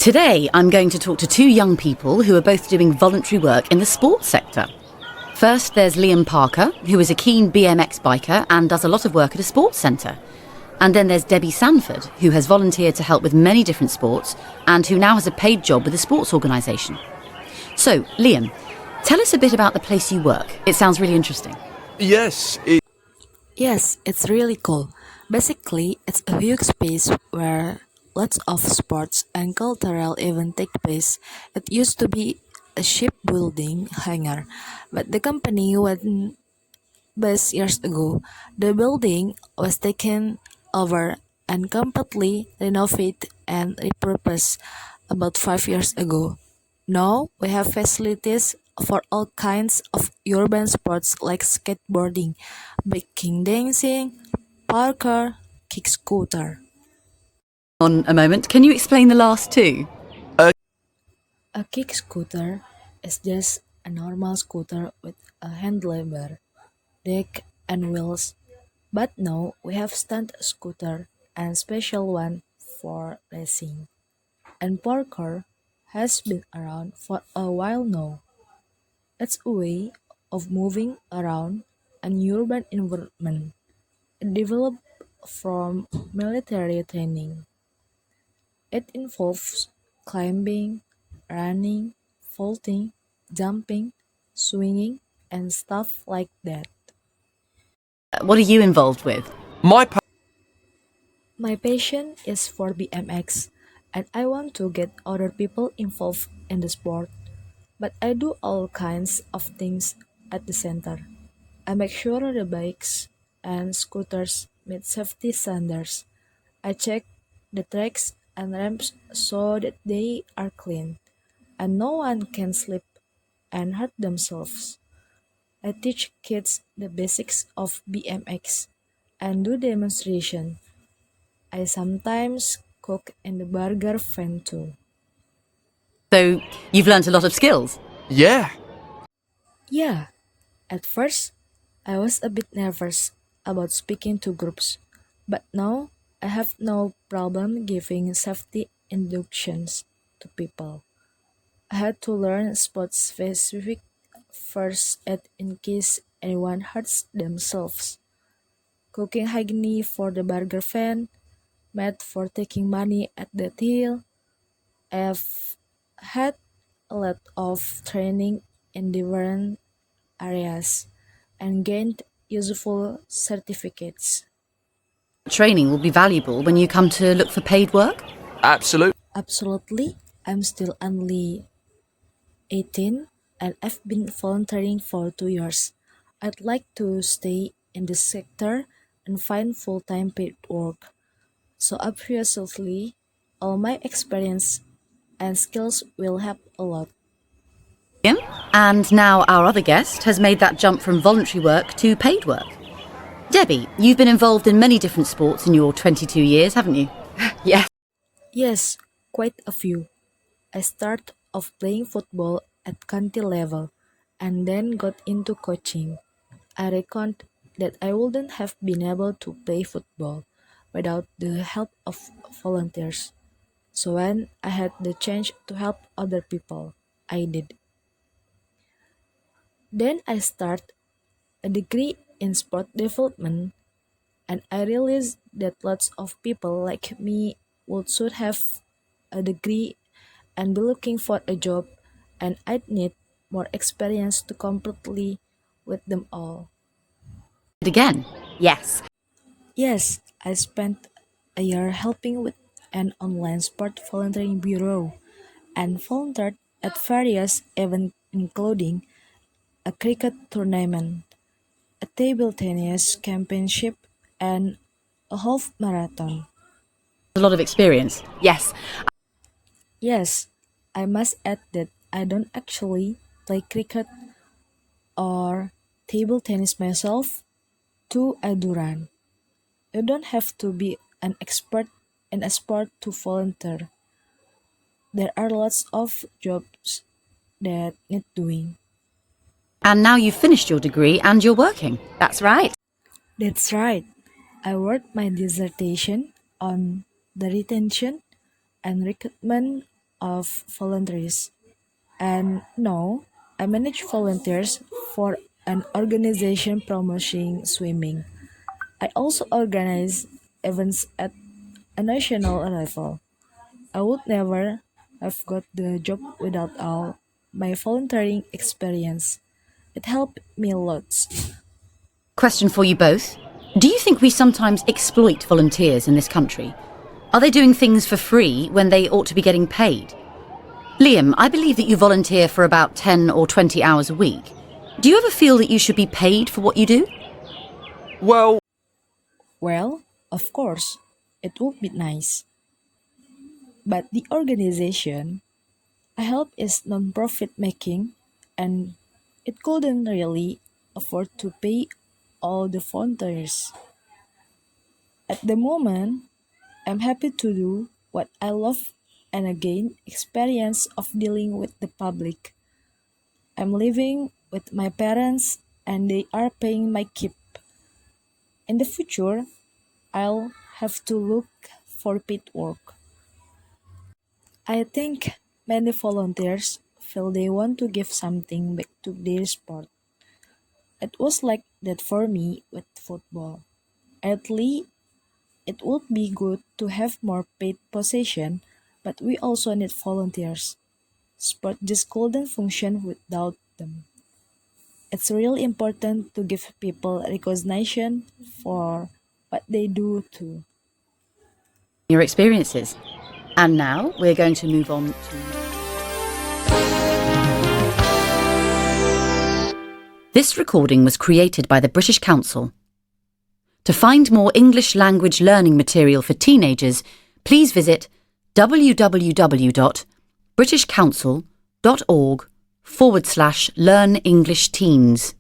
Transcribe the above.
Today, I'm going to talk to two young people who are both doing voluntary work in the sports sector. First, there's Liam Parker, who is a keen BMX biker and does a lot of work at a sports centre. And then there's Debbie Sanford, who has volunteered to help with many different sports and who now has a paid job with a sports organisation. So, Liam, tell us a bit about the place you work. It sounds really interesting. Yes, it's really cool. Basically, it's a huge space where lots of sports and cultural events take place. It used to be a shipbuilding hangar, but the company went bust years ago. The building was taken over and completely renovated and repurposed about 5 years ago. Now we have facilities for all kinds of urban sports like skateboarding, breaking dancing, parkour, kick scooter. On a moment, can you explain the last two? A kick scooter is just a normal scooter with a handlebar, deck, and wheels. But now we have stunt scooter and special one for racing. And parkour has been around for a while now. It's a way of moving around an urban environment. It developed from military training. It involves climbing, running, vaulting, jumping, swinging, and stuff like that. What are you involved with? my pa- My passion is for BMX, and I want to get other people involved in the sport. But I do all kinds of things at the center. I make sure the bikes and scooters meet safety standards. I check the tracks and ramps so that they are clean and no one can slip and hurt themselves. I teach kids the basics of BMX and do demonstration. I sometimes cook in the burger van too. So, you've learnt a lot of skills. yeah, Yeah, at first I was a bit nervous about speaking to groups, but now I have no problem giving safety inductions to people. I had to learn spot specific first aid in case anyone hurts themselves. Cooking hygiene for the burger van, math for taking money at the till. I've had a lot of training in different areas and gained useful certificates. Training will be valuable when you come to look for paid work. absolutely. Absolutely, I'm still only 18 and I've been volunteering for 2 years. I'd like to stay in this sector and find full time paid work. So, obviously, all my experience and skills will help a lot. Liam? And now our other guest has made that jump from voluntary work to paid work. Debbie, you've been involved in many different sports in your 22 years, haven't you? Yes. Yes, quite a few. I started off playing football at county level and then got into coaching. I reckoned that I wouldn't have been able to play football without the help of volunteers. So when I had the chance to help other people, I did. Then I started a degree in sport development and I realized that lots of people like me would should have a degree and be looking for a job and I'd need more experience to completely with them all. Again. Yes. Yes, I spent a year helping with an online sport volunteering bureau and volunteered at various events including a cricket tournament, a table tennis championship, and a half marathon. A lot of experience. Yes. Yes, I must add that I don't actually play cricket or table tennis myself, too I do run. You don't have to be an expert in a sport to volunteer. There are lots of jobs that need doing. And now you've finished your degree and you're working. That's right. That's right. I wrote my dissertation on the retention and recruitment of volunteers. And now I manage volunteers for an organization promoting swimming. I also organize events at a national level. I would never have got the job without all my volunteering experience. It helped me lots. Question for you both. Do you think we sometimes exploit volunteers in this country? Are they doing things for free when they ought to be getting paid? Liam, I believe that you volunteer for about 10 or 20 hours a week. Do you ever feel that you should be paid for what you do? Well, Well, of course, it would be nice. But the organization I help is non-profit making and it couldn't really afford to pay all the volunteers. At the moment, I'm happy to do what I love and gain experience of dealing with the public. I'm living with my parents and they are paying my keep. In the future, I'll have to look for paid work. I think many volunteers feel they want to give something back to their sport. It was like that for me with football. At least it would be good to have more paid possession, but we also need volunteers. Sport just couldn't function without them. It's really important to give people recognition for what they do too. Your experiences. And now we're going to move on to... This recording was created by the British Council. To find more English language learning material for teenagers, please visit www.britishcouncil.org/learnenglishTeens.